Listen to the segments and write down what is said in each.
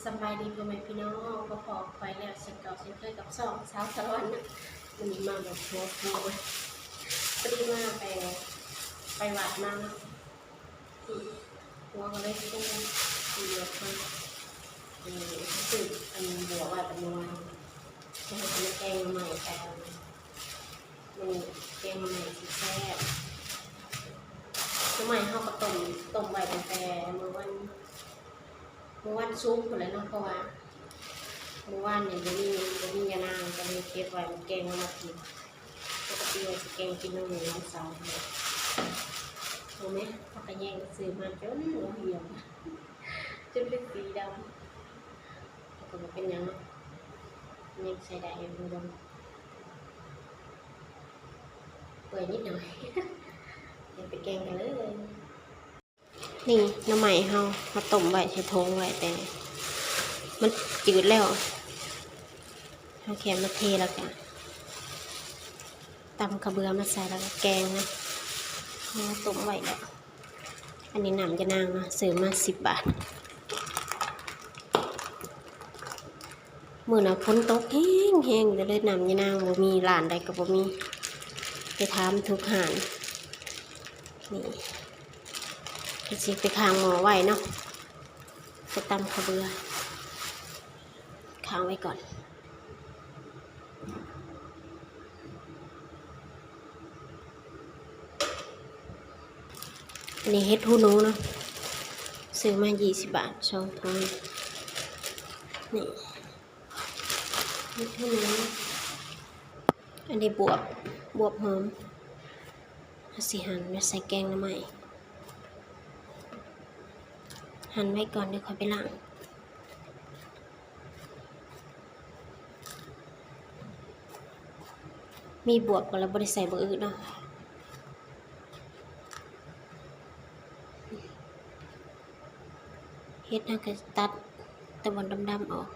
สบายดีพ่อแม่พี่น้องก็พอไปแล้วเช่นเก่าเช่นเคยกับสองสาวสะวันนะมันนี้มาแบบหัวฟูพอดีมาไปวัดมาหัวก็เลยต้องเยอะมากคืออันบัวว่าเป็นวันที่เราจะแกงใหม่แต่มันแกงใหม่สีแซ่บใหม่เขาก็ต้มใบตั้งแต่เมื่อวันซุปคนเลยเนาะเพราะว่าเมื่อวานเนี่ยจะมียานางก็เลยเก็บไว้แกงมากินปกติเราจะแกงกินน้ำหนึ่งน้ำสองเลยรู้ไหมเขาไปแย่งซื้อมาจนหัวเหี่ยวจนเป็นสีดำแต่ก็เป็นยังยังใช้ได้ยังดำเปื่อยนิดหน่อยเดี๋ยวไปแกงกันเลยนี่น้ำใหม่เขาต้มไว้ใช้ทงไว้แต่มันจืดแล้วเอาแค่มาเทแล้วกันตำกระเบือมาใส่แล้วก็แกงนะต้มไว้แล้วอันนี้น้ำยานางนะซื้อมา10 บาทมื้อน่ะฝนตกแห้งเลยน้ำยานางบ่มีร้านใดก็บ่มีไปถามทุกร้านนี่ไปสิไปค้างหม้อไว้เนาะไปตำกระเบือค้างไว้ก่อนอันนี้เฮ็ดหูหนูเนาะซื้อมา20 บาท2 ถุงนี่เฮ็ดหูหนูอันนี้บวบหอมสิหั่นไว้ใส่แกงหน่อไม้หั่นไว้ก่อนเดี๋ยวค่อยไปล้างมีบวบก็แล้วบ่ได้ใส่บ่อื่นเนาะเฮ็ดก็ตัดตะวันดำๆออก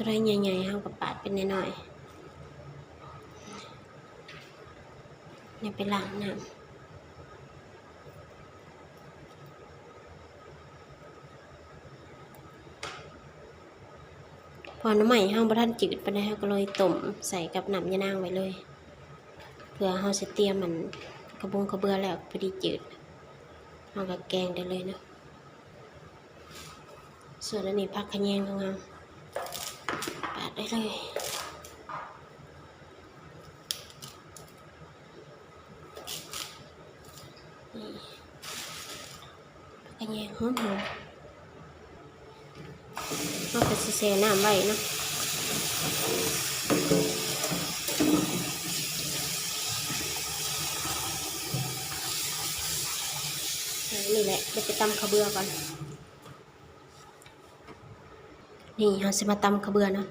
ตัวใหญ่ๆเฮาก็ปาดเป็นน้อยๆนี่ไปล้างน้ำพอน้ำใหม่เฮาบ่ทันจืดปานใดเฮาก็เลยต้มใส่กับน้ำยานางไว้เลยเพื่อเฮาสิเตรียมมันกระเบือแล้วพอดีจืดเฮาก็แกงได้เลยเนาะส่วนอันนี้ผักขะแยงงามปาดได้เลยนี่ผักขะแยงหอมเราก็สิแช่น้ำไว้เนาะนี่แหละเดี๋ยวไปตำข้าวเบื่อก่อนนี่เราจะมาตำข้าวเบื่อเนาะ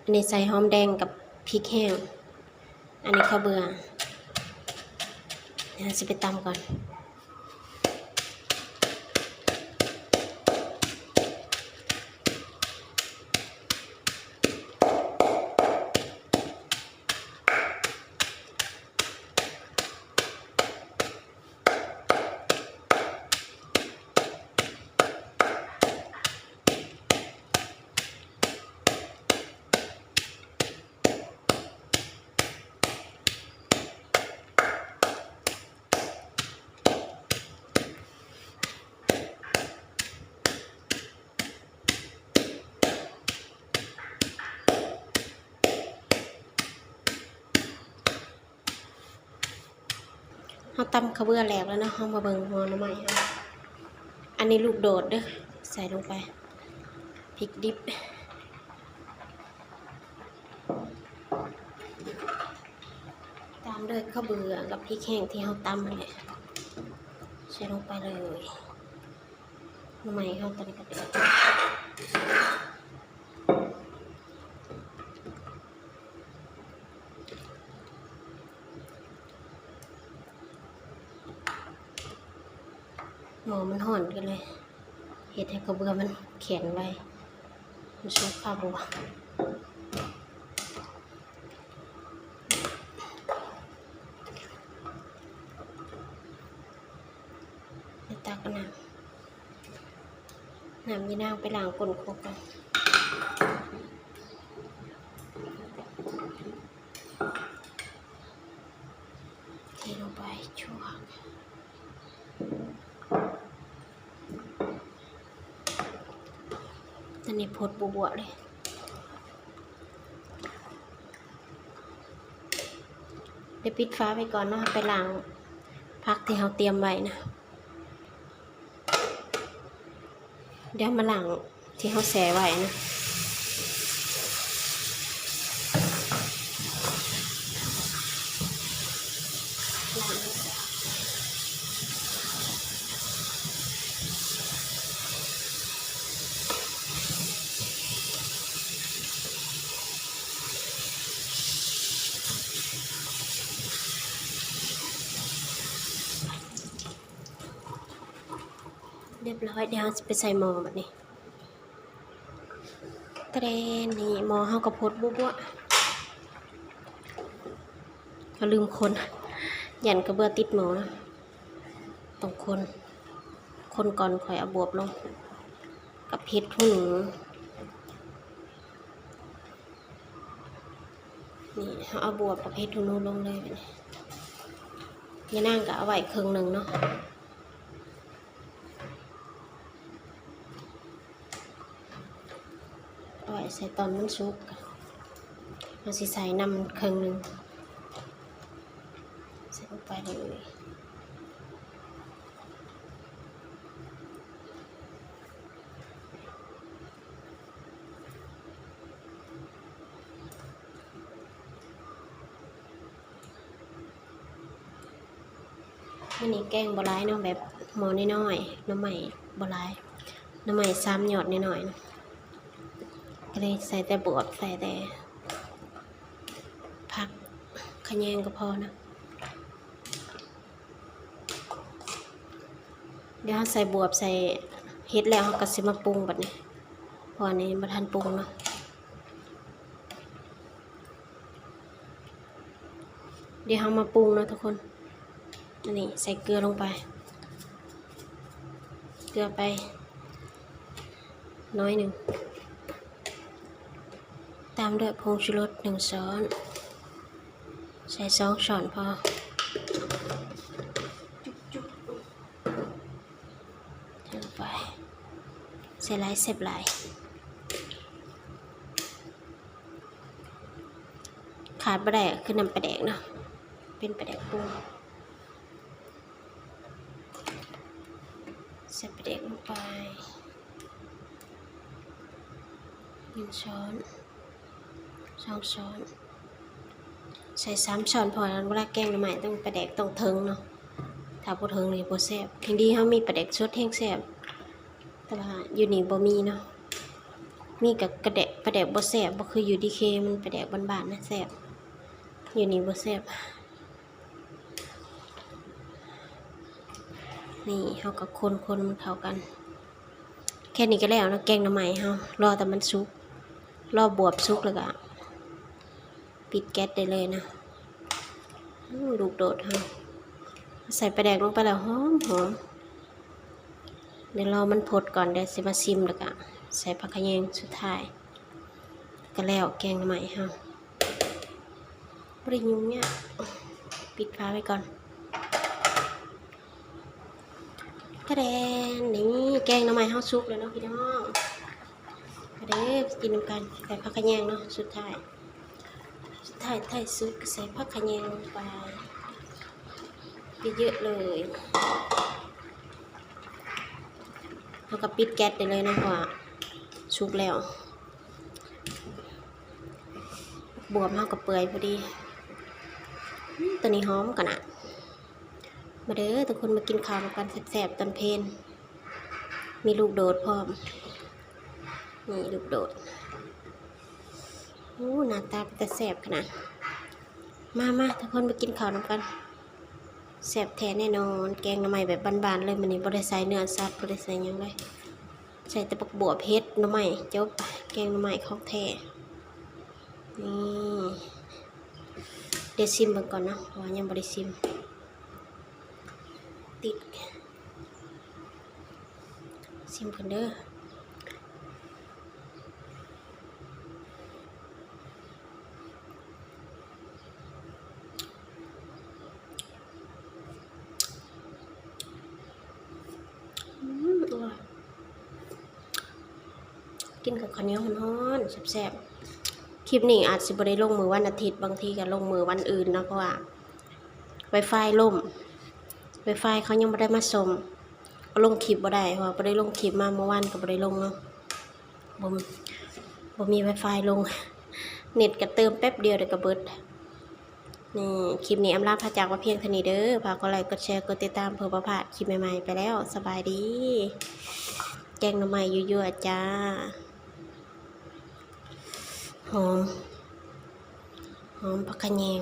อันนี้ใส่หอมแดงกับพริกแห้งอันนี้ข้าวเบื่อเราจะไปตำก่อนเราตำข้าวเบื่อแหลกแล้วนะเรามาเบิ่งหัวหน่อไม้อันนี้ลูกโดดเด้อใส่ลงไปพริกดิบตามด้วยข้าวเบื่อกับพริกแห้งที่เราตำนั่นแหละใส่ลงไปเลยหน่อไม้เราตอนนี้ก็เป็น หมอมันห่อนกันเลยเห็ดให้กระเบือมันแข็งไว้มันชุบข้าวบัวไปตักน้ำยีนางไปล้างก้นโคกกันเทลงไปชั่วตอนนี้พดบัวเลยเดี๋ยวปิดฟ้าไปก่อนเนาะไปล้างผักที่เราเตรียมไว้นะเดี๋ยวมาล้างที่เราแช่ไว้นะเรียบร้อยเดี๋ยวจะไปใส่หม้อแบบนี้กระเด็นนี่หม้อเฮากระพดบัวก็ลืมคนยันกระเบื้อติดหม้อนะต้องคนก่อนค่อยเอาบวบลงกับเห็ดหูหนูนี่เอาบวบกับเห็ดหูหนูลงเลยแบบนี้ยานั่งก็เอาไว้ครึ่งหนึ่งเนาะเอาไว้ใส่ตอนมันสุกเราสิใส่น้ำมันครึ่งหนึ่งใส่ลงไปเลยอันนี้แกงบะร้ายเนาะแบบหม้อน้อยๆน้ำใหม่บะร้ายน้ำใหม่3 หยอดน้อยๆนะก็เลยใส่แต่บวบใส่แต่ผักขะแยงก็พอนะเดี๋ยวใส่บวบใส่เห็ดแล้วก็สิมาปรุงแบบนี้พอนี้มาทันปรุงเนาะเดี๋ยวเรามาปรุงนะทุกคนอันนี้ใส่เกลือลงไปเกลือไปน้อยหนึ่งตามด้วยผงชูรส1 ช้อนใส่2 ช้อนพอลงไปใส่หลายเสพหลายขาดปลาแดกคือน้ำปลาแดกเนาะเป็นปลาแดกปรุงใส่ปลาแดกลงไป1 ช้อน2 ช้อนใส่3 ช้อนพอแล้วเวลาแกงหน่อไม้ต้องปลาแดกต้องเทิงเนาะถ้าบ่เทิงนี่บ่แซ่บแห่งดีเฮามีปลาแดกสดแห้งแซ่บแต่ว่าอยู่นี่บ่มีเนาะมีกับกระแดกปลาแดกบ่แซ่บบ่คืออยู่ดีเคมันปลาแดกบ้านๆนะแซ่บอยู่นี่บ่แซ่บนี่เฮาก็คนมันเข้ากันแค่นี้ก็แล้วนะแกงหน่อไม้เฮารอแต่มันสุกรอบวบสุกแล้วก็ปิดแก๊สได้เลยนะลูกโดดเฮาใส่ปลาแดกลงไปแล้วหอมเดี๋ยวรอมันพดก่อนเดี๋ยวสิมาชิมแล้วก็ใส่ผักขะแยงสุดท้ายก็แล้วแกงหน่อไม้เฮาบ่ได้ยุ่งยากปิดฝาไว้ก่อนกระเด็นนี่แกงหน่อไม้เฮาสุกแล้วเนาะพี่น้องกระเด็นกินน้ำกันใส่ผักขะแยงเนาะสุดท้ายสุดใส่ผักขะแยงลงไปเยอะๆเลยแล้วก็ปิดแก๊สได้เลยนะเพราะว่าสุกแล้วบวบเฮาก็เปื่อยพอดีตัวนี้หอมกันนะมาเด้อทุกคนมากินข้าวกันแซ่บๆตอนเพลนมีลูกโดดพร้อมนี่ลูกโดดหน้าตาเป็นแซ่บขนาดมาทุกคนมากินข้าวกัน แซ่บแท้แน่นอนแกงหน่อไม้แบบบ้านๆเลยมื้อนี้บ่ได้ใส่เนื้อสัตว์บ่ได้ใส่หยังเลยใส่แต่บักบวบเฮ็ดหน่อไม้จบแกงหน่อไม้ของแท้นี่เดี๋ยวชิมเบิ่งก่อนเนาะเพราะว่ายังบ่ได้ชิมติดชิมกันเด้ออร่อยกินกับข้าวเหนียวร้อนๆแซ่บๆคลิปนี้อาจสิบ่ได้ลงมือวันอาทิตย์บางทีก็ลงมือวันอื่นเนาะเพราะว่า Wi-Fi ล่ม Wi-Fi เขายังบ่ได้มาส่งก็ลงคลิปบ่ได้เพราะว่าบ่ได้ลงคลิปมาเมื่อวานก็บ่ได้ลงเนาะบ่มี Wi-Fi ลงเน็ตก็เติมแป๊บเดียวเดี๋ยวก็เบิดนี่คลิปนี้อำลาพาจากว่าเพียงเท่านี้เด้อฝากกดไลค์กดแชร์กดติดตามเพื่อบ่พลาดคลิปใหม่ๆไปแล้วสบายดีแกงหน่อไม้ยั่วๆจ้าหอมผักขะแยง